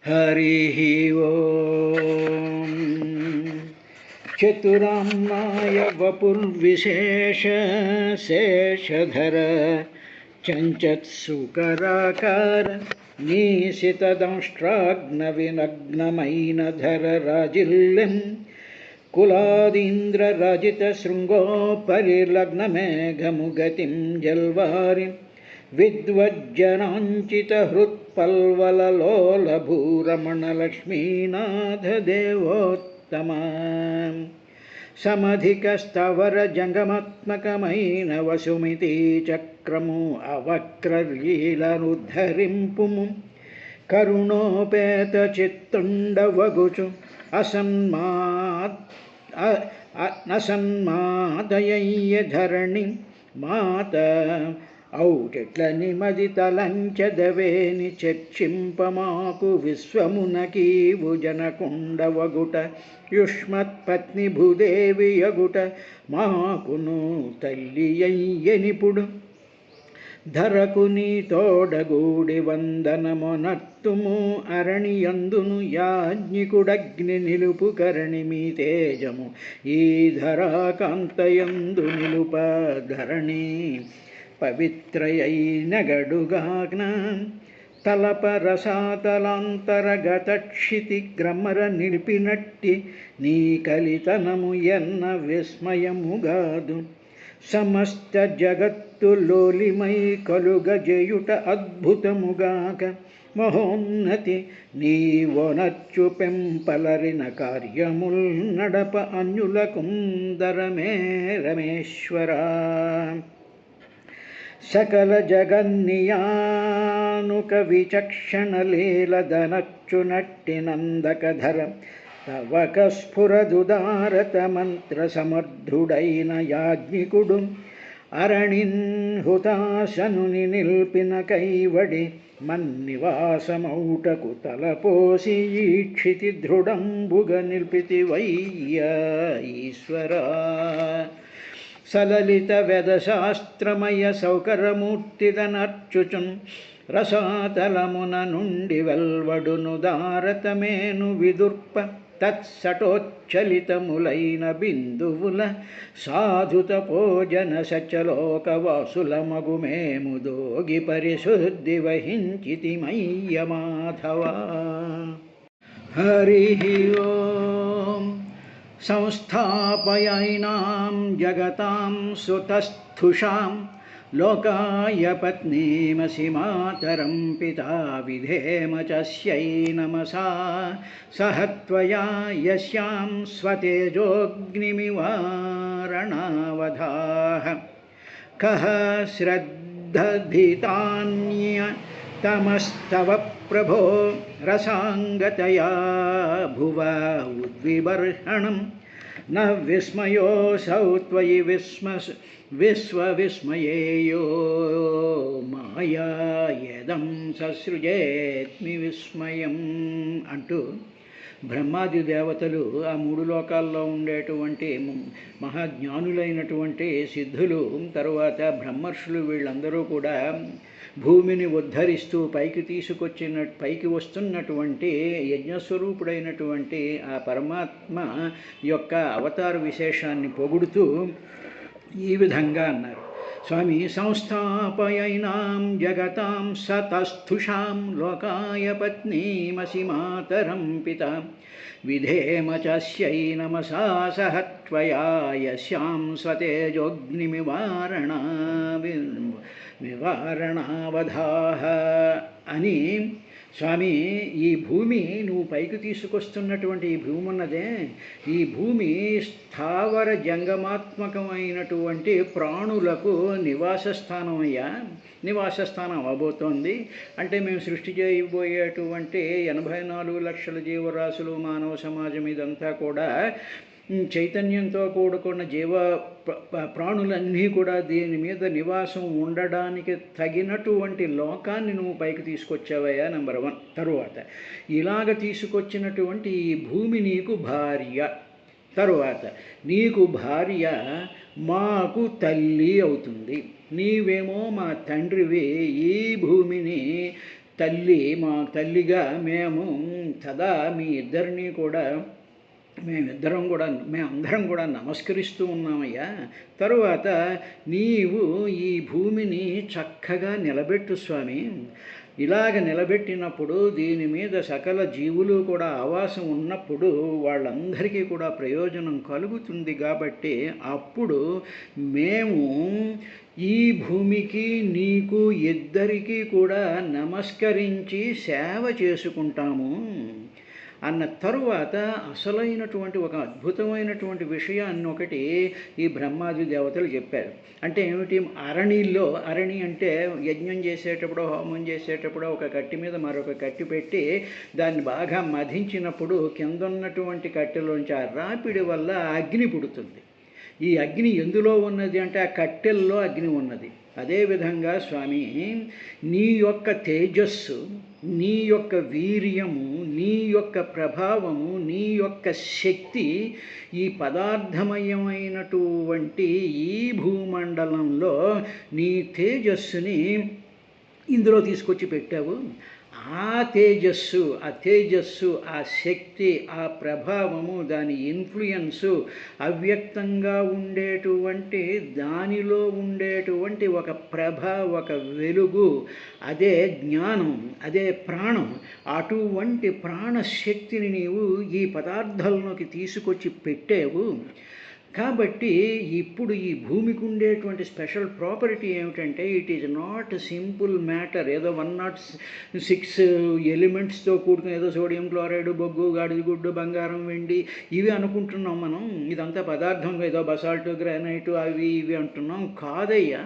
हरिः ओम्। चतुराम्नाय वपुर्विशेष शेषधर चञ्चत्सुकराकार नीशितदंष्ट्राग्नविनग्नमैनधर राजिल्यं कुलादीन्द्ररजितशृङ्गोपरिलग्नमेघमुगतिं जल्वारिं विद्वज्जनाञ्चितहृत्पल्वललोलभूरमणलक्ष्मीनाथदेवोत्तमा समधिकस्थवरजङ्गमात्मकమైన వసుమితి చక్రము అవక్రలీలనుద్ధరింపుము కరుణోపేత చిత్తుండవగుచు అసన్మాదయ్య ధరణి మాత ఔటెట్లని మది తలంచదవేని చర్చింపమాకు విశ్వమునకీవు జనకుండవగుట యుష్మత్పత్ని భూదేవి యగుట మాకును తల్లి అయ్యనిపుడు ధరకు నీ తోడగూడి వందనమొనర్తుము అరణియందును యాజ్ఞికుడగ్ని నిలుపు కరణి మీ తేజము ఈ ధరాకాంతయందు నిలుప ధరణి పవిత్రయైన గడుగాగ్న తలపరసాతలాంతరగతక్షితి గ్రమర నిలిపినట్టి నీ కలితనము ఎన్న విస్మయముగాదు సమస్త జగత్తు లోలిమై కలుగజేయుట అద్భుతముగాక మహోన్నతి నీవొనర్చు పెంపలరిన కార్యముల్ నడప అన్యులకుందరమే రమేశ్వరా సకల జగన్నియానుక విచక్షణలీలదనచ్చునట్టి నందకధర తవక స్ఫురదుదారత మంత్ర సమర్థుడైన యాజ్ఞికుడు అరణిన్ హుతాశనుని నిల్పిన కైవడి మన్నివాసమౌటకు తలపోసి ఈక్షితి దృఢంబుగ నిల్పితి వయ్య ఈశ్వరా సలలిత వేదశాస్త్రమయ సౌకరమూర్తిదనర్చుచున్ రసాతలమున నుండి వెల్వడును దారతమేను విదుర్ప తత్సటోచ్చలితములైన బిందువుల సాధుత భోజన సచలోకవాసుల మగుమేము దోగి పరిశుద్ధి వహించితిమయ్య మాధవా. హరి ఓం. సంస్థాపయైనాం జగతాం సుతస్థుషాం లోకాయ పత్నీమసి మాతరం పితా విధేమ చస్యై నమసా సహత్వయా యస్యాం స్వతేజోగ్నిమివారణావధాః కః శ్రద్ధభితాన్య తమస్తవ ప్రభో రసాంగతయా భువ ఉద్విబర్హణం న విస్మయోऽసౌ త్వయి విశ్వవిస్మయేయో మాయా యదం ససృజేత్మి విస్మయం అంటూ బ్రహ్మాది దేవతలు ఆ మూడు లోకాల్లో ఉండేటువంటి మహాజ్ఞానులైనటువంటి సిద్ధులు, తరువాత బ్రహ్మర్షులు, వీళ్ళందరూ కూడా భూమిని ఉద్ధరిస్తూ పైకి వస్తున్నటువంటి యజ్ఞస్వరూపుడైనటువంటి ఆ పరమాత్మ యొక్క అవతార విశేషాన్ని పొగుడుతూ ఈ విధంగా అన్నారు. స్వామి, సంస్థాపయైనాం జగతాం సతస్థుషాం లోకాయ పత్నీమసి మాతరం పితా విధేమ చస్యై నమసా సహత్వయా యస్యాం స్వతేజోగ్నిమివారణావధాః అని. స్వామి, ఈ భూమి నువ్వు పైకి తీసుకొస్తున్నటువంటి ఈ భూమి ఉన్నదే, ఈ భూమి స్థావర జంగమాత్మకమైనటువంటి ప్రాణులకు నివాసస్థానం అవ్వబోతోంది. అంటే మేము సృష్టి చేయబోయేటువంటి 84 లక్షల జీవరాశులు, మానవ సమాజం, ఇదంతా కూడా చైతన్యంతో కూడుకున్న ప్రాణులన్నీ కూడా దీని మీద నివాసం ఉండడానికి తగినటువంటి లోకాన్ని నువ్వు పైకి తీసుకొచ్చావయ్యా, నెంబర్ 1. తరువాత ఇలాగ తీసుకొచ్చినటువంటి ఈ భూమి నీకు భార్య, తరువాత నీకు భార్య మాకు తల్లి అవుతుంది. నీవేమో మా తండ్రివి, ఈ భూమిని తల్లి మా తల్లిగా మేము సదా మీ ఇద్దరినీ కూడా మేమందరం కూడా నమస్కరిస్తూ ఉన్నామయ్యా. తరువాత నీవు ఈ భూమిని చక్కగా నిలబెట్టు స్వామి. ఇలాగ నిలబెట్టినప్పుడు దీని మీద సకల జీవులు కూడా ఆవాసం ఉన్నప్పుడు వాళ్ళందరికీ కూడా ప్రయోజనం కలుగుతుంది. కాబట్టి అప్పుడు మేము ఈ భూమికి నీకు ఇద్దరికీ కూడా నమస్కరించి సేవ చేసుకుంటాము అన్న తరువాత అసలైనటువంటి ఒక అద్భుతమైనటువంటి విషయాన్ని ఒకటి ఈ బ్రహ్మాది దేవతలు చెప్పారు. అంటే ఏమిటి? అరణి అంటే యజ్ఞం చేసేటప్పుడు, హోమం చేసేటప్పుడు ఒక కట్టి మీద మరొక కట్టి పెట్టి దాన్ని బాగా మధించినప్పుడు కింద ఉన్నటువంటి కట్టెలోంచి ఆ రాపిడి వల్ల అగ్ని పుడుతుంది. ఈ అగ్ని ఎందులో ఉన్నది అంటే ఆ కట్టెల్లో అగ్ని ఉన్నది. అదేవిధంగా స్వామి, నీ యొక్క తేజస్సు, నీ యొక్క వీర్యము, నీ యొక్క ప్రభావము, నీ యొక్క శక్తి ఈ పదార్థమయమైనటువంటి ఈ భూమండలంలో నీ తేజస్సుని ఇందులో తీసుకొచ్చి పెట్టావు. ఆ తేజస్సు, ఆ శక్తి, ఆ ప్రభావము, దాని ఇన్ఫ్లుయెన్సు, అవ్యక్తంగా ఉండేటువంటి దానిలో ఉండేటువంటి ఒక ప్రభ, ఒక వెలుగు, అదే జ్ఞానం, అదే ప్రాణం. అటువంటి ప్రాణశక్తిని నీవు ఈ పదార్థాలలోకి తీసుకొచ్చి పెట్టావు. కాబట్టి ఇప్పుడు ఈ భూమికి ఉండేటువంటి స్పెషల్ ప్రాపర్టీ ఏమిటంటే, it is not simple matter. ఏదో 106 ఎలిమెంట్స్తో కూడుకుని ఏదో సోడియం క్లోరైడ్, బొగ్గు, గాడిద గుడ్డు, బంగారం, వెండి ఇవి అనుకుంటున్నాం మనం. ఇదంతా పదార్థం, ఏదో బసాల్ట్, గ్రానైట్ అవి ఇవి అంటున్నాం. కాదయ్యా,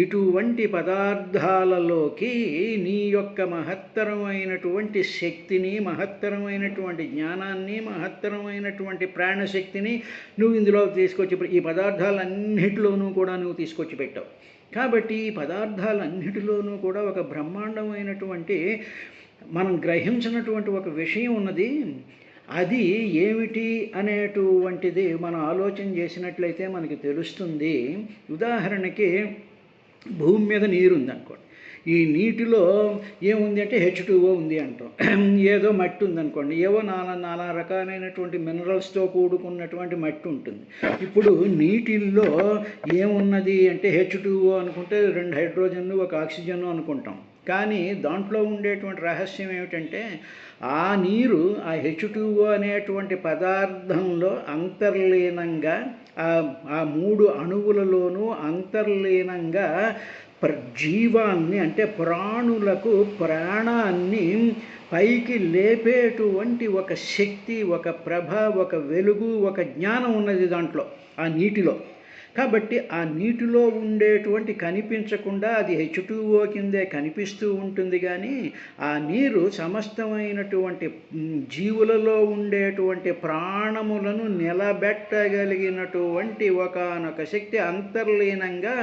ఇటువంటి పదార్థాలలోకి నీ యొక్క మహత్తరమైనటువంటి శక్తిని, మహత్తరమైనటువంటి జ్ఞానాన్ని, మహత్తరమైనటువంటి ప్రాణశక్తిని నువ్వు ఇందులో తీసుకొచ్చి ఈ పదార్థాలన్నిటిలోనూ కూడా నువ్వు తీసుకొచ్చి పెట్టావు. కాబట్టి ఈ పదార్థాలన్నిటిలోనూ కూడా ఒక బ్రహ్మాండమైనటువంటి మనం గ్రహించినటువంటి ఒక విషయం ఉన్నది. అది ఏమిటి అనేటువంటిది మనం ఆలోచన చేసినట్లయితే మనకి తెలుస్తుంది. ఉదాహరణకి భూమి మీద నీరు ఉందనుకోండి. ఈ నీటిలో ఏముంది అంటే H2O ఉంది అంటాం. ఏదో మట్టి ఉందనుకోండి, ఏవో నానా రకాలైనటువంటి మినరల్స్తో కూడుకున్నటువంటి మట్టి ఉంటుంది. ఇప్పుడు నీటిల్లో ఏమున్నది అంటే H2O అనుకుంటే 2 హైడ్రోజన్లు, 1 ఆక్సిజన్ అనుకుంటాం. కానీ దాంట్లో ఉండేటువంటి రహస్యం ఏమిటంటే, ఆ నీరు ఆ H2O అనేటువంటి పదార్థంలో అంతర్లీనంగా ఆ 3 అణువులలోనూ అంతర్లీనంగా జీవాన్ని అంటే ప్రాణులకు ప్రాణాన్ని పైకి లేపేటువంటి ఒక శక్తి, ఒక ప్రభ, ఒక వెలుగు, ఒక జ్ఞానం ఉన్నది దాంట్లో, ఆ నీటిలో. కాబట్టి ఆ నీటిలో ఉండేటువంటి కనిపించకుండా అది H2O కిందే కనిపిస్తూ ఉంటుంది. కానీ ఆ నీరు సమస్తమైనటువంటి జీవులలో ఉండేటువంటి ప్రాణములను నిలబెట్టగలిగినటువంటి ఒకానొక శక్తి అంతర్లీనంగా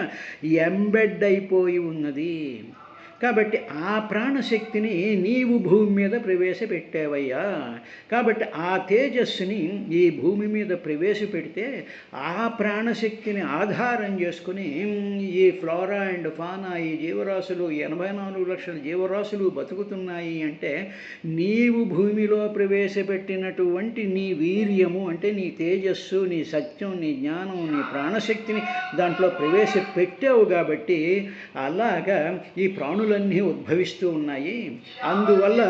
ఎంబెడ్ అయిపోయి ఉన్నది. కాబట్టి ఆ ప్రాణశక్తిని నీవు భూమి మీద ప్రవేశపెట్టావయ్యా. కాబట్టి ఆ తేజస్సుని ఈ భూమి మీద ప్రవేశపెడితే ఆ ప్రాణశక్తిని ఆధారం చేసుకుని ఈ ఫ్లోరా అండ్ ఫానా, ఈ జీవరాశులు 84 లక్షల జీవరాశులు బతుకుతున్నాయి. అంటే నీవు భూమిలో ప్రవేశపెట్టినటువంటి నీ వీర్యము అంటే నీ తేజస్సు, నీ సత్యం, నీ జ్ఞానం, నీ ప్రాణశక్తిని దాంట్లో ప్రవేశపెట్టావు. కాబట్టి అలాగా ఈ ప్రాణులన్నీ ఉద్భవిస్తూ ఉన్నాయి. అందువల్ల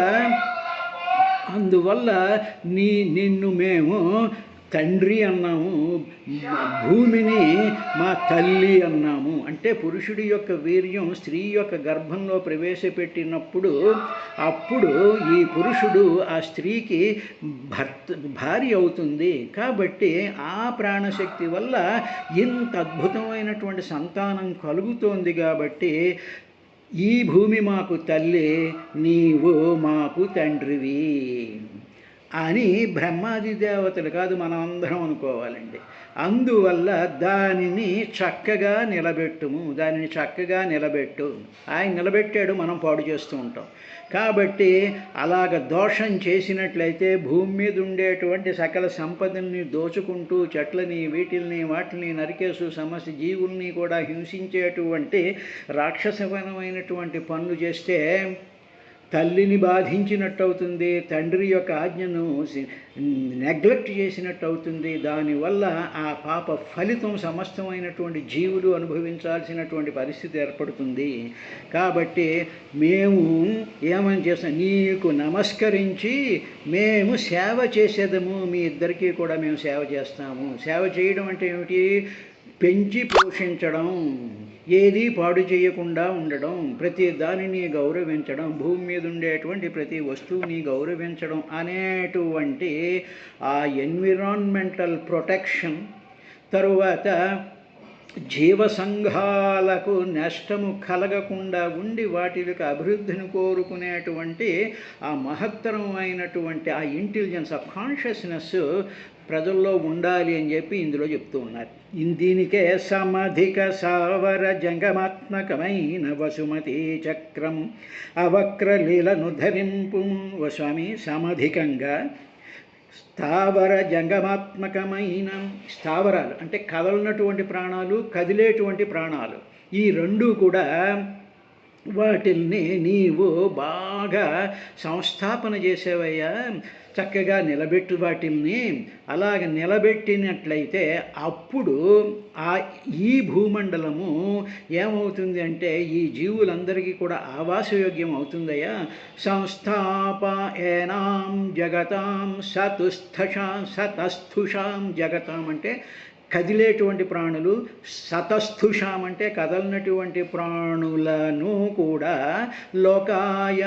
నిన్ను మేము తండ్రి అన్నాము, భూమిని మా తల్లి అన్నాము. అంటే పురుషుడి యొక్క వీర్యం స్త్రీ యొక్క గర్భంలో ప్రవేశపెట్టినప్పుడు అప్పుడు ఈ పురుషుడు ఆ స్త్రీకి భార్య అవుతుంది. కాబట్టి ఆ ప్రాణశక్తి వల్ల ఇంత అద్భుతమైనటువంటి సంతానం కలుగుతోంది. కాబట్టి ఈ భూమి మాకు తల్లి, నీవు మాకు తండ్రివి అని బ్రహ్మాది దేవతలు కాదు, మనం అందరం అనుకోవాలండి. అందువల్ల దానిని చక్కగా నిలబెట్టు. ఆయన నిలబెట్టాడు, మనం పాడు చేస్తూ ఉంటాం. కాబట్టి అలాగ దోషం చేసినట్లయితే భూమి మీద ఉండేటువంటి సకల సంపదల్ని దోచుకుంటూ చెట్లని, వాటిని నరికేసు సమస్త జీవుల్ని కూడా హింసించేటువంటి రాక్షసపరమైనటువంటి పనులు చేస్తే తల్లిని బాధించినట్టు అవుతుంది, తండ్రి యొక్క ఆజ్ఞను నెగ్లెక్ట్ చేసినట్టు అవుతుంది. దానివల్ల ఆ పాప ఫలితం సమస్తమైనటువంటి జీవులు అనుభవించాల్సినటువంటి పరిస్థితి ఏర్పడుతుంది. కాబట్టి మేము ఏమని చేస్తాం, నీకు నమస్కరించి మేము సేవ చేసేదము, మీ ఇద్దరికీ కూడా మేము సేవ చేస్తాము. సేవ చేయడం అంటే ఏమిటి? పెంచి పోషించడం, ఏది పాడు చేయకుండా ఉండడం, ప్రతి దానిని గౌరవించడం, భూమి మీద ఉండేటువంటి ప్రతి వస్తువుని గౌరవించడం అనేటువంటి ఆ ఎన్విరాన్మెంటల్ ప్రొటెక్షన్, తరువాత జీవ సంఘాలకు నష్టము కలగకుండా ఉండి వాటికి అభివృద్ధిని కోరుకునేటువంటి ఆ మహత్తరమైనటువంటి ఆ ఇంటెలిజెన్స్, ఆ కాన్షియస్నెస్ ప్రజల్లో ఉండాలి అని చెప్పి ఇందులో చెప్తూ ఉన్నారు. దీనికే సమధిక సావర జంగమాత్మకమైన వసుమతి చక్రం అవక్రలీలను ధరింపు. ఓ స్వామి, సమధికంగా స్థావర జంగమాత్మకమైన, స్థావరాలు అంటే కదలనటువంటి ప్రాణాలు, కదిలేటువంటి ప్రాణాలు, ఈ రెండూ కూడా వాటిల్ని నీవు బాగా సంస్థాపన చేసేవయ్యా, చక్కగా నిలబెట్టు వాటిల్ని. అలాగ నిలబెట్టినట్లయితే అప్పుడు ఈ భూమండలము ఏమవుతుంది అంటే ఈ జీవులందరికీ కూడా ఆవాసయోగ్యం అవుతుందయ్యా. సంస్థాపయేనాం జగతాం సతస్థుషాం జగతాం అంటే కదిలేటువంటి ప్రాణులు, సతస్థుషాం అంటే కదలనటువంటి ప్రాణులను కూడా లోకాయ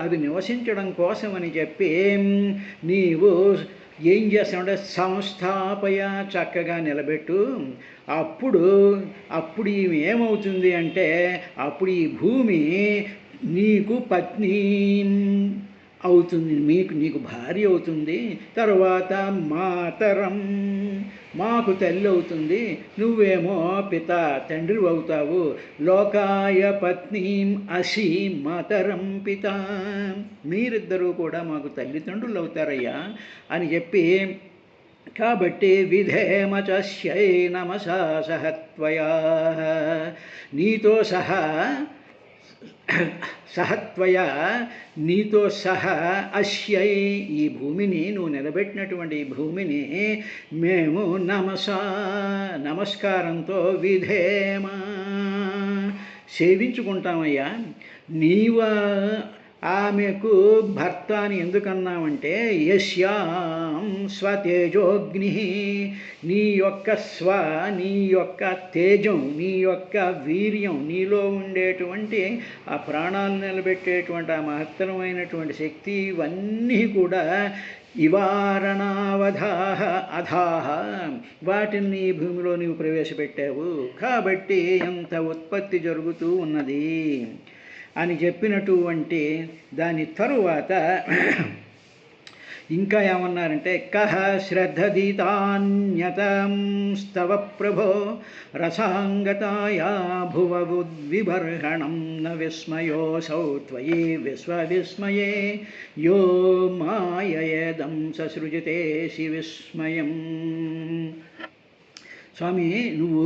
అది నివసించడం కోసమని చెప్పి నీవు ఏం చేస్తామంటే సంస్థాపయ, చక్కగా నిలబెట్టు. అప్పుడు ఏమవుతుంది అంటే అప్పుడు ఈ భూమి నీకు పత్ని అవుతుంది, నీకు భార్య అవుతుంది. తర్వాత మాతరం, మాకు తల్లి అవుతుంది, నువ్వేమో పిత, తండ్రి అవుతావు. లోకాయ పత్నీం అసి మాతరం పిత, మీరిద్దరూ కూడా మాకు తల్లిదండ్రులు అవుతారయ్యా అని చెప్పి. కాబట్టి విధేమచస్యై నమసా సహత్వయా, నీతో సహా అస్యై, ఈ భూమిని, నువ్వు నిలబెట్టినటువంటి ఈ భూమిని మేము నమస్కారంతో విధేమ, సేవించుకుంటామయ్యా. నీవా ఆమెకు భర్త అని ఎందుకన్నామంటే యస్యాం స్వతేజోగ్ని, నీ యొక్క తేజం, నీ యొక్క వీర్యం, నీలో ఉండేటువంటి ఆ ప్రాణాలు నిలబెట్టేటువంటి ఆ మహత్తరమైనటువంటి శక్తి, ఇవన్నీ కూడా ఇవారణావధాహ అధాహ, వాటిని భూమిలో నీవు ప్రవేశపెట్టావు. కాబట్టి ఎంత ఉత్పత్తి జరుగుతూ ఉన్నది అని చెప్పినటువంటి దాని తరువాత ఇంకా ఏమన్నారంటే కహ శ్రద్ధదితాన్యతం స్తవ ప్రభో రసాంగతాయా భువవుద్విబర్హణం న విస్మయోసౌ త్వయి విశ్వవిస్మయే యో మాయయేదం ససృజతేసి విస్మయం. స్వామి, నువ్వు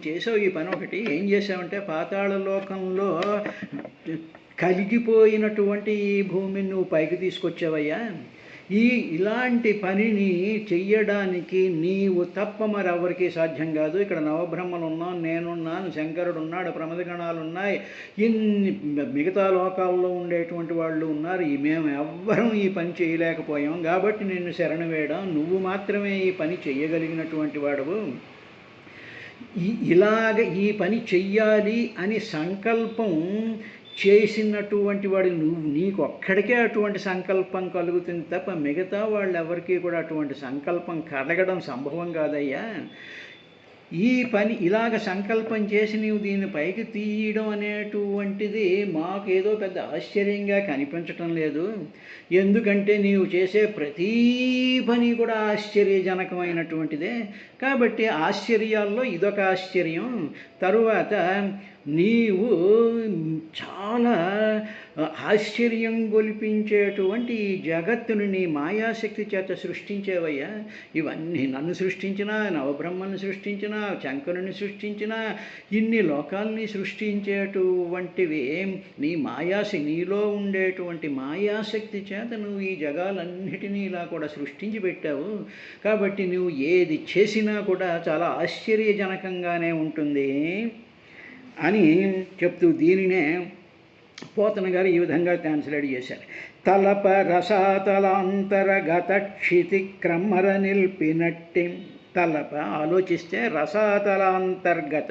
చేసావు ఈ పని ఒకటి. ఏం చేసావంటే పాతాళ లోకంలో కలిగిపోయినటువంటి ఈ భూమిని నువ్వు పైకి తీసుకొచ్చావయ్యా. ఇలాంటి పనిని చెయ్యడానికి నీవు తప్ప మరెవరికి సాధ్యం కాదు. ఇక్కడ నవబ్రహ్మలు ఉన్నాం, నేనున్నాను, శంకరుడు ఉన్నాడు, ప్రమదగణాలు ఉన్నాయి, ఇన్ని మిగతా లోకాల్లో ఉండేటువంటి వాళ్ళు ఉన్నారు. మేము ఎవ్వరం ఈ పని చేయలేకపోయాం. కాబట్టి నిన్ను శరణు వేయడం, నువ్వు మాత్రమే ఈ పని చెయ్యగలిగినటువంటి వాడవు. ఇలాగ ఈ పని చెయ్యాలి అని సంకల్పం చేసినటువంటి వాడు నీకు ఒక్కడికే అటువంటి సంకల్పం కలుగుతుంది తప్ప మిగతా వాళ్ళు ఎవరికి కూడా అటువంటి సంకల్పం కలగడం సంభవం కాదయ్యా. ఈ పని ఇలాగ సంకల్పం చేసి నీవు దీన్ని పైకి తీయడం అనేటువంటిది మాకేదో పెద్ద ఆశ్చర్యంగా కనిపించటం లేదు. ఎందుకంటే నీవు చేసే ప్రతీ పని కూడా ఆశ్చర్యజనకమైనటువంటిదే. కాబట్టి ఆశ్చర్యాల్లో ఇదొక ఆశ్చర్యం. తరువాత నీవు చాలా ఆశ్చర్యం గొలిపించేటువంటి ఈ జగత్తును నీ మాయాశక్తి చేత సృష్టించేవయ్యా. ఇవన్నీ నన్ను సృష్టించినా, నవబ్రహ్మను సృష్టించినా, శంకరుని సృష్టించినా, ఇన్ని లోకాల్ని సృష్టించేటువంటివి నీ నీలో ఉండేటువంటి మాయాశక్తి చేత నువ్వు ఈ జగాలన్నిటినీ ఇలా కూడా సృష్టించి పెట్టావు. కాబట్టి నువ్వు ఏది చేసినా కూడా చాలా ఆశ్చర్యజనకంగానే ఉంటుంది అని చెప్తూ దీనినే పోతన గారు ఈ విధంగా ట్రాన్స్లేట్ చేశారు. తలప రసాతలాంతరగత క్షితి క్రమర నిల్పినట్టి. తలప ఆలోచిస్తే రసాతలాంతర్గత,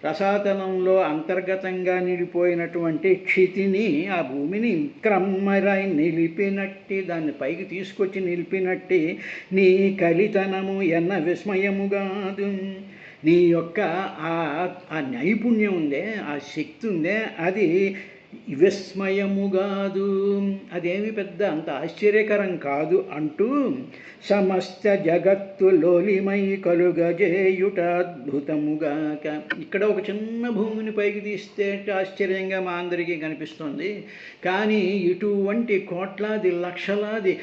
రసాతలంలో అంతర్గతంగా నిలిపోయినటువంటి క్షితిని, ఆ భూమిని క్రమర నిలిపినట్టి, దాన్ని పైకి తీసుకొచ్చి నిలిపినట్టి నీ కలితనము ఎన్న విస్మయముగాదు. నీ యొక్క ఆ నైపుణ్యం ఉందే, ఆ శక్తి ఉందే, అది విస్మయముగాదు, అదేమి పెద్ద అంత ఆశ్చర్యకరం కాదు అంటూ సమస్త జగత్తు లోలిమై కలుగజేయుట అద్భుతముగాక. ఇక్కడ ఒక చిన్న భూమిని పైకి తీస్తే ఆశ్చర్యంగా మా అందరికీ కనిపిస్తుంది. కానీ ఇటువంటి కోట్లాది లక్షలాది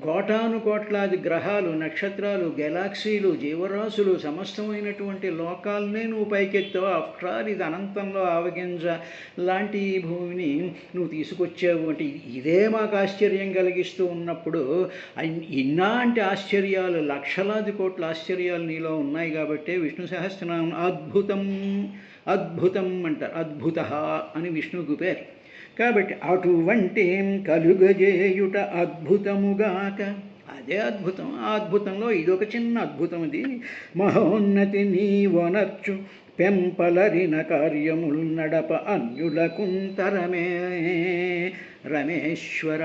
కోటానుకోట్లాది గ్రహాలు, నక్షత్రాలు, గెలాక్సీలు, జీవరాశులు, సమస్తమైనటువంటి లోకాలనే నువ్వు పైకెత్తావు. ఆఫ్టర్ ఆల్ ఇది అనంతంలో ఆవగింజ లాంటి ఈ భూమిని నువ్వు తీసుకొచ్చావు అంటే ఇదే మాకు ఆశ్చర్యం కలిగిస్తూ ఉన్నప్పుడు ఇన్నాంటి ఆశ్చర్యాలు, లక్షలాది కోట్ల ఆశ్చర్యాలు నీలో ఉన్నాయి. కాబట్టి విష్ణు సహస్రనామం అద్భుతం అద్భుతం అంటారు. అద్భుత అని విష్ణువుకు పేరు. కాబట్టి అటువంటి కలుగజేయుట అద్భుతముగాక, అదే అద్భుతం. ఆ అద్భుతంలో ఇదొక చిన్న అద్భుతం. ఇది మహోన్నతి నీవనర్చు పెంపలరిన కార్యములు నడప అన్యులకుంతరమే రమేశ్వర.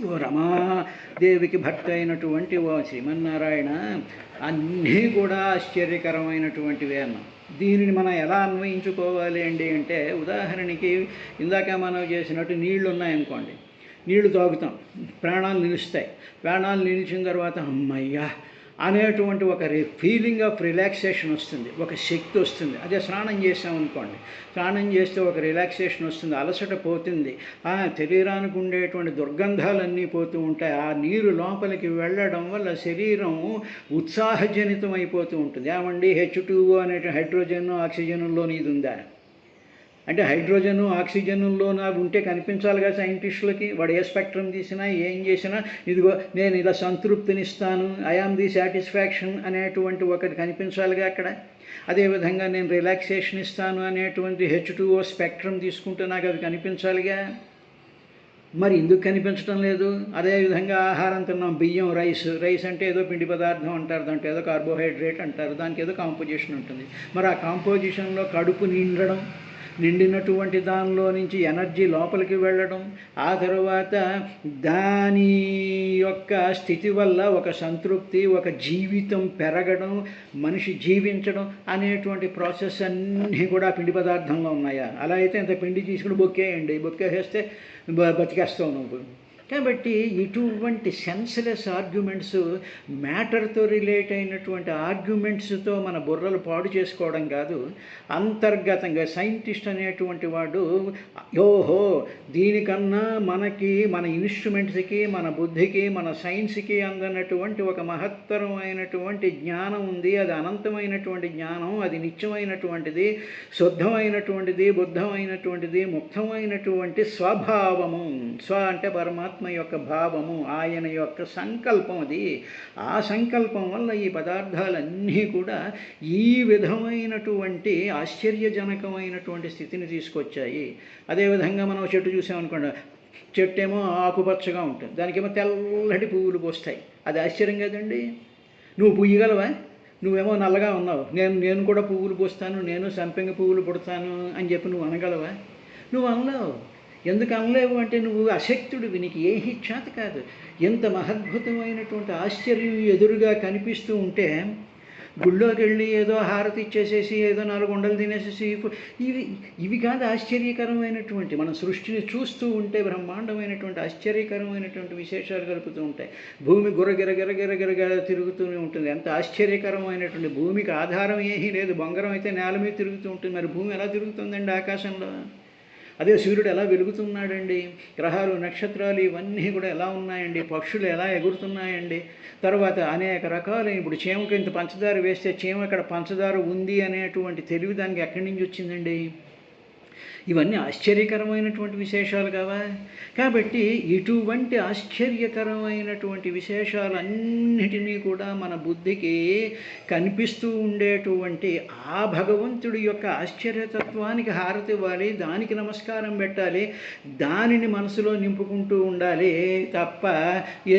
ఓ రమాదేవికి భర్త అయినటువంటి ఓ శ్రీమన్నారాయణ, అన్నీ కూడా ఆశ్చర్యకరమైనటువంటివే అన్న. దీనిని మనం ఎలా అన్వయించుకోవాలి అంటే ఉదాహరణకి ఇందాక మనం చేసినట్టు నీళ్లు ఉన్నాయనుకోండి, నీళ్లు తాగుతాం, ప్రాణాలు నిలుస్తాయి. ప్రాణాలు నిలిచిన తర్వాత అమ్మయ్యా అనేటువంటి ఒక ఫీలింగ్ ఆఫ్ రిలాక్సేషన్ వస్తుంది, ఒక శక్తి వస్తుంది. అదే స్నానం చేసామనుకోండి, స్నానం చేస్తే ఒక రిలాక్సేషన్ వస్తుంది, అలసట పోతుంది, ఆ శరీరానికి ఉండేటువంటి దుర్గంధాలన్నీ పోతూ ఉంటాయి. ఆ నీరు లోపలికి వెళ్ళడం వల్ల శరీరం ఉత్సాహజనితం అయిపోతూ ఉంటుంది. ఏమండి H2O అనే హైడ్రోజన్ ఆక్సిజన్లో ఇది ఉందా అంటే హైడ్రోజను ఆక్సిజన్లో అవి ఉంటే కనిపించాలిగా సైంటిస్టులకి. వాడు ఏ స్పెక్ట్రమ్ తీసినా ఏం చేసినా ఇదిగో నేను ఇలా సంతృప్తినిస్తాను, ఐ ఆమ్ ది సాటిస్ఫాక్షన్ అనేటువంటి ఒకటి కనిపించాలిగా అక్కడ. అదేవిధంగా నేను రిలాక్సేషన్ ఇస్తాను అనేటువంటి H2O స్పెక్ట్రమ్ తీసుకుంటే నాకు అవి కనిపించాలిగా. మరి ఎందుకు కనిపించడం లేదు? అదేవిధంగా ఆహారం తిన్నాం, బియ్యం, రైస్ అంటే ఏదో పిండి పదార్థం అంటారు, దాంట్లో ఏదో కార్బోహైడ్రేట్ అంటారు, దానికి ఏదో కాంపోజిషన్ ఉంటుంది. మరి ఆ కాంపోజిషన్లో కడుపు నిండడం, నిండినటువంటి దానిలో నుంచి ఎనర్జీ లోపలికి వెళ్ళడం, ఆ తర్వాత దాని యొక్క స్థితి వల్ల ఒక సంతృప్తి, ఒక జీవితం పెరగడం, మనిషి జీవించడం అనేటువంటి ప్రాసెస్ అన్నీ కూడా పిండి పదార్థంలో ఉన్నాయా? అలా అయితే ఇంత పిండి తీసుకుని బొక్కేసేస్తే బతికేస్తావు నువ్వు. కాబట్టి ఇటువంటి సెన్స్లెస్ ఆర్గ్యుమెంట్స్, మ్యాటర్తో రిలేట్ అయినటువంటి ఆర్గ్యుమెంట్స్తో మన బుర్రలు పాడు చేసుకోవడం కాదు. అంతర్గతంగా సైంటిస్ట్ అనేటువంటి వాడు ఓహో దీనికన్నా మనకి, మన ఇన్స్ట్రుమెంట్స్కి, మన బుద్ధికి, మన సైన్స్కి అందనటువంటి ఒక మహత్తరమైనటువంటి జ్ఞానం ఉంది. అది అనంతమైనటువంటి జ్ఞానం, అది నిత్యమైనటువంటిది, శుద్ధమైనటువంటిది, బుద్ధమైనటువంటిది, ముక్తమైనటువంటి స్వభావము. స్వ అంటే పరమాత్మ యొక్క భావము, ఆయన యొక్క సంకల్పం అది. ఆ సంకల్పం వల్ల ఈ పదార్థాలన్నీ కూడా ఈ విధమైనటువంటి ఆశ్చర్యజనకమైనటువంటి స్థితిని తీసుకొచ్చాయి. అదేవిధంగా మనం చెట్టు చూసామనుకోండి, చెట్టు ఏమో ఆకుపచ్చగా ఉంటుంది, దానికేమో తెల్లటి పువ్వులు పోస్తాయి. అది ఆశ్చర్యం కదండి. నువ్వు పుయ్యగలవా? నువ్వేమో నల్లగా ఉన్నావు, నేను కూడా పువ్వులు పోస్తాను, నేను సంపెంగ పువ్వులు పుడతాను అని చెప్పి నువ్వు అనగలవా? నువ్వు అనలేవు. ఎందుకు అనలేవు అంటే నువ్వు అశక్తుడివి, నీకు ఏమీ చేత కాదు. ఎంత మహద్భుతమైనటువంటి ఆశ్చర్యం ఎదురుగా కనిపిస్తూ ఉంటే గుళ్ళోకి వెళ్ళి ఏదో హారతి ఇచ్చేసేసి ఏదో 4 ఉండలు తినేసేసి ఇవి ఇవి కాదు ఆశ్చర్యకరమైనటువంటి మన సృష్టిని చూస్తూ ఉంటే బ్రహ్మాండమైనటువంటి ఆశ్చర్యకరమైనటువంటి విశేషాలు కలుపుతూ ఉంటాయి. భూమి గిరగిర తిరుగుతూనే ఉంటుంది. ఎంత ఆశ్చర్యకరమైనటువంటి, భూమికి ఆధారం ఏమీ లేదు. బొంగరం అయితే నేల మీద తిరుగుతూ ఉంటుంది. మరి భూమి ఎలా తిరుగుతుందండి ఆకాశంలో? అదే సూర్యుడు ఎలా వెలుగుతున్నాడండి, గ్రహాలు నక్షత్రాలు ఇవన్నీ కూడా ఎలా ఉన్నాయండి, పక్షులు ఎలా ఎగురుతున్నాయండి, తర్వాత అనేక రకాలు. ఇప్పుడు చీమకి ఇంత పంచదార వేస్తే చీమ అక్కడ పంచదార ఉంది అనేటువంటి తెలివి దానికి ఎక్కడి నుంచి వచ్చిందండి? ఇవన్నీ ఆశ్చర్యకరమైనటువంటి విశేషాలు కావా? కాబట్టి ఇటువంటి ఆశ్చర్యకరమైనటువంటి విశేషాలన్నిటినీ కూడా మన బుద్ధికి కనిపిస్తూ ఉండేటువంటి ఆ భగవంతుడి యొక్క ఆశ్చర్యతత్వానికి హారతి ఇవ్వాలి, దానికి నమస్కారం పెట్టాలి, దానిని మనసులో నింపుకుంటూ ఉండాలి తప్ప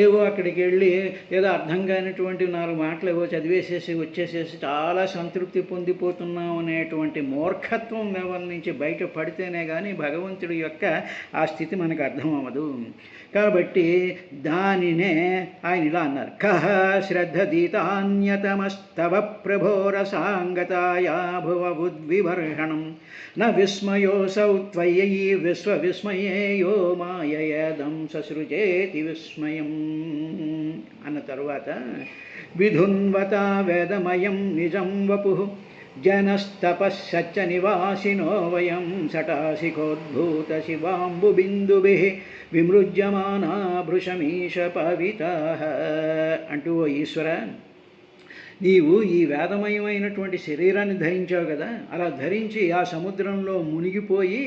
ఏవో అక్కడికి వెళ్ళి ఏదో అర్థం కానిటువంటి 4 మాటలు ఏవో చదివేసేసి వచ్చేసేసి చాలా సంతృప్తి పొందిపోతున్నాం అనేటువంటి మూర్ఖత్వం లెవెల్ నుంచి బయటపడితేనే కానీ భగవంతుడి యొక్క ఆ స్థితి మనకు అర్థం అవ్వదు. కాబట్టి దానినే ఆయన ఇలా అన్నారు, కహ శ్రద్ధదీతాన్యతమస్తవ ప్రభోరసాంగతాయా భువ ఉద్వివర్షణం న విస్మయోసౌ త్వయి విశ్వవిస్మయేయో మాయయదం ససృజేతి విస్మయం అన్న తరువాత విధున్వతా వేదమయం నిజం వపు జనస్తపశ్చ నివాసినో వయం సటాసికోద్భూత శివాంబుబిందుభిః విమృజ్యమానా భృశమీష పవితాః అంటూ, ఓ ఈశ్వర, నీవు ఈ వేదమయమైనటువంటి శరీరాన్ని ధరించావు కదా, అలా ధరించి ఆ సముద్రంలో మునిగిపోయి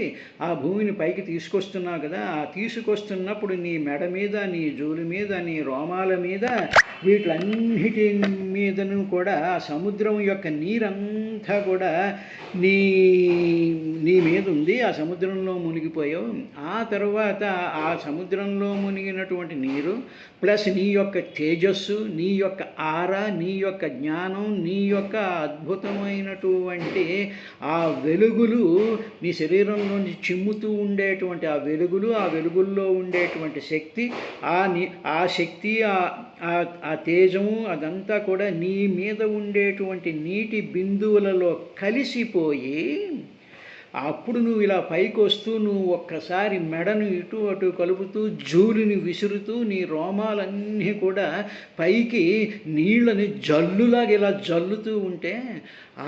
ఆ భూమిని పైకి తీసుకొస్తున్నావు కదా, ఆ తీసుకొస్తున్నప్పుడు నీ మెడ మీద, నీ జూలు మీద, నీ రోమాల మీద, వీటిలన్నిటి మీదను కూడా ఆ సముద్రం యొక్క నీరంతా కూడా నీ మీద ఉంది. ఆ సముద్రంలో మునిగిపోయావు. ఆ తర్వాత ఆ సముద్రంలో మునిగినటువంటి నీరు ప్లస్ నీ యొక్క తేజస్సు, నీ యొక్క ఆరా, నీ యొక్క జ్ఞానం, నీ యొక్క అద్భుతమైనటువంటి ఆ వెలుగులు, నీ శరీరంలోంచి చిమ్ముతూ ఉండేటువంటి ఆ వెలుగులు, ఆ వెలుగుల్లో ఉండేటువంటి శక్తి, ఆ శక్తి, ఆ తేజము, అదంతా కూడా నీ మీద ఉండేటువంటి నీటి బిందువులలో కలిసిపోయి అప్పుడు నువ్వు ఇలా పైకి వస్తూ నువ్వు ఒక్కసారి మెడను ఇటు అటు కలుపుతూ జూలిని విసురుతూ నీ రోమాలన్నీ కూడా పైకి నీళ్ళని జల్లులాగా ఇలా జల్లుతూ ఉంటే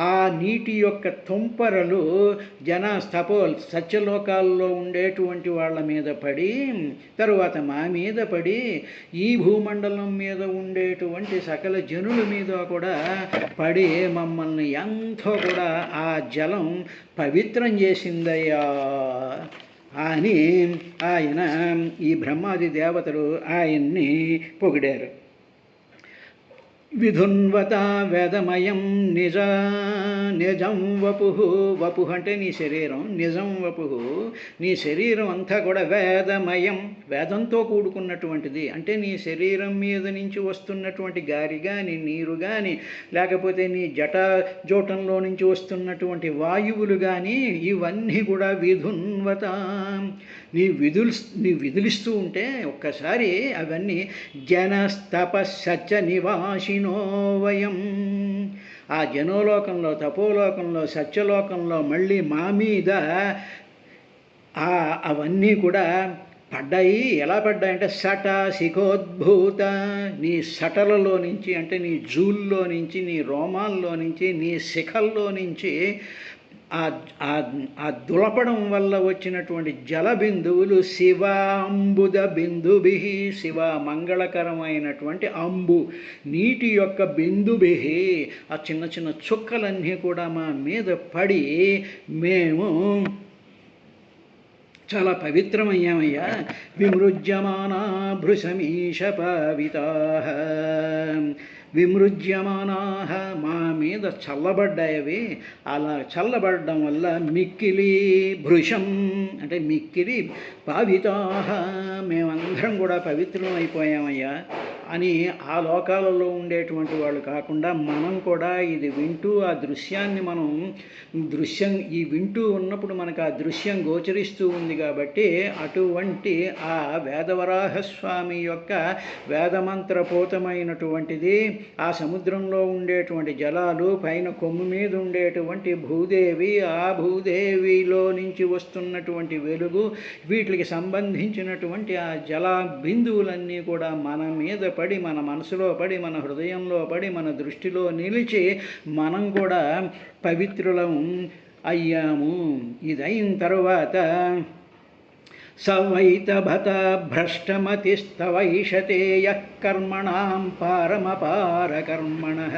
ఆ నీటి యొక్క తుంపరలు సత్యలోకాల్లో ఉండేటువంటి వాళ్ళ మీద పడి, తరువాత మా మీద పడి, ఈ భూమండలం మీద ఉండేటువంటి సకల జనుల మీద కూడా పడి మమ్మల్ని ఎంతో కూడా ఆ జలం పవిత్రం చేసిందయ్యా అని ఆయన, ఈ బ్రహ్మాది దేవతలు ఆయన్ని పొగిడారు. విధున్వత వేదమయం నిజం వపు అంటే నీ శరీరం, నిజం వపు నీ శరీరం అంతా కూడా వేదమయం, వేదంతో కూడుకున్నటువంటిది. అంటే నీ శరీరం మీద నుంచి వస్తున్నటువంటి గాలి కానీ, నీరు కానీ, లేకపోతే నీ జోటంలో నుంచి వస్తున్నటువంటి వాయువులు కానీ, ఇవన్నీ కూడా విధున్వత నీ విధులిస్తూ ఉంటే ఒక్కసారి అవన్నీ జనస్తపశ్చ నివాసినో వయం, ఆ జనోలోకంలో, తపోలోకంలో, సత్యలోకంలో మళ్ళీ మా మీద అవన్నీ కూడా పడ్డాయి. ఎలా పడ్డాయంటే శిఖోద్భూత, నీ సటలలో నుంచి, అంటే నీ జూల్లో నుంచి, నీ రోమాల్లో నుంచి, నీ శిఖల్లో నుంచి ఆ దులపడం వల్ల వచ్చినటువంటి జల బిందువులు శివాంబుద బిందుభి, శివ మంగళకరమైనటువంటి అంబు, నీటి యొక్క బిందుభి, ఆ చిన్న చిన్న చుక్కలన్నీ కూడా మా మీద పడి మేము చాలా పవిత్రమయ్యామయ్యా. విమృజ్యమానా భృశమీష పవితాః, విమృజ్యమానాః మా మీద చల్లబడ్డాయవి. అలా చల్లబడడం వల్ల మిక్కిలి భృశం అంటే మిక్కిలి పావితాః మేమందరం కూడా పవిత్రం అయిపోయామయ్యా అని ఆ లోకాలలో ఉండేటువంటి వాళ్ళు కాకుండా మనం కూడా ఇది వింటూ ఆ దృశ్యాన్ని మనం ఈ వింటూ ఉన్నప్పుడు మనకు ఆ దృశ్యం గోచరిస్తూ ఉంది కాబట్టి అటువంటి ఆ వేదవరాహస్వామి యొక్క వేదమంత్రపూతమైనటువంటిది ఆ సముద్రంలో ఉండేటువంటి జలాలు పైన కొమ్ము మీద ఉండేటువంటి భూదేవి, ఆ భూదేవిలో నుంచి వస్తున్నటువంటి వెలుగు, వీటికి సంబంధించినటువంటి ఆ జల బిందువులన్నీ కూడా మన మీద పడి, మన మనసులో పడి, మన హృదయంలో పడి, మన దృష్టిలో నిలిచి మనం కూడా పవిత్రులం అయ్యాము. ఇదైన తరువాత సవైతభత భ్రష్టమతిస్తవైషతే యః కర్మణాం పారమపారకర్మణః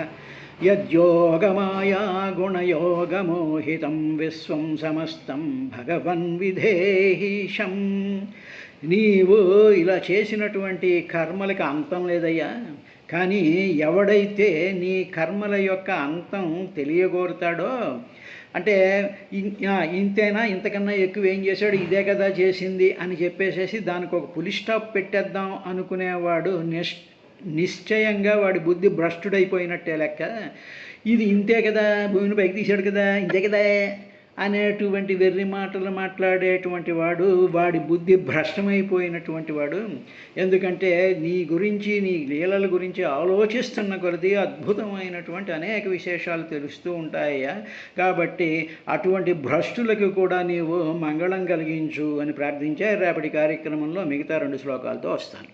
యద్యోగమాయా గుణయోగమోహితం విశ్వం సమస్తం భగవన్ విధేహిషం. నీవు ఇలా చేసినటువంటి కర్మలకి అంతం లేదయ్యా. కానీ ఎవడైతే నీ కర్మల యొక్క అంతం తెలియగోరుతాడో, అంటే ఇంతేనా, ఇంతకన్నా ఎక్కువ ఏం చేశాడు, ఇదే కదా చేసింది అని చెప్పేసేసి దానికి ఒక పులి స్టాప్ పెట్టేద్దాం అనుకునేవాడు నిశ్చయంగా వాడి బుద్ధి భ్రష్టుడైపోయినట్టే లెక్క. ఇది ఇంతే కదా, భూమిని పైకి తీశాడు కదా, ఇంతే కదా అనేటువంటి వెర్రి మాటలు మాట్లాడేటువంటి వాడు, వాడి బుద్ధి భ్రష్టమైపోయినటువంటి వాడు. ఎందుకంటే నీ గురించి, నీ లీలల గురించి ఆలోచిస్తున్న కొలది అద్భుతమైనటువంటి అనేక విశేషాలు తెలుస్తూ ఉంటాయ్యా. కాబట్టి అటువంటి భ్రష్టులకు కూడా నీవు మంగళం కలిగించు అని ప్రార్థించే రేపటి కార్యక్రమంలో మిగతా 2 శ్లోకాలతో వస్తాను.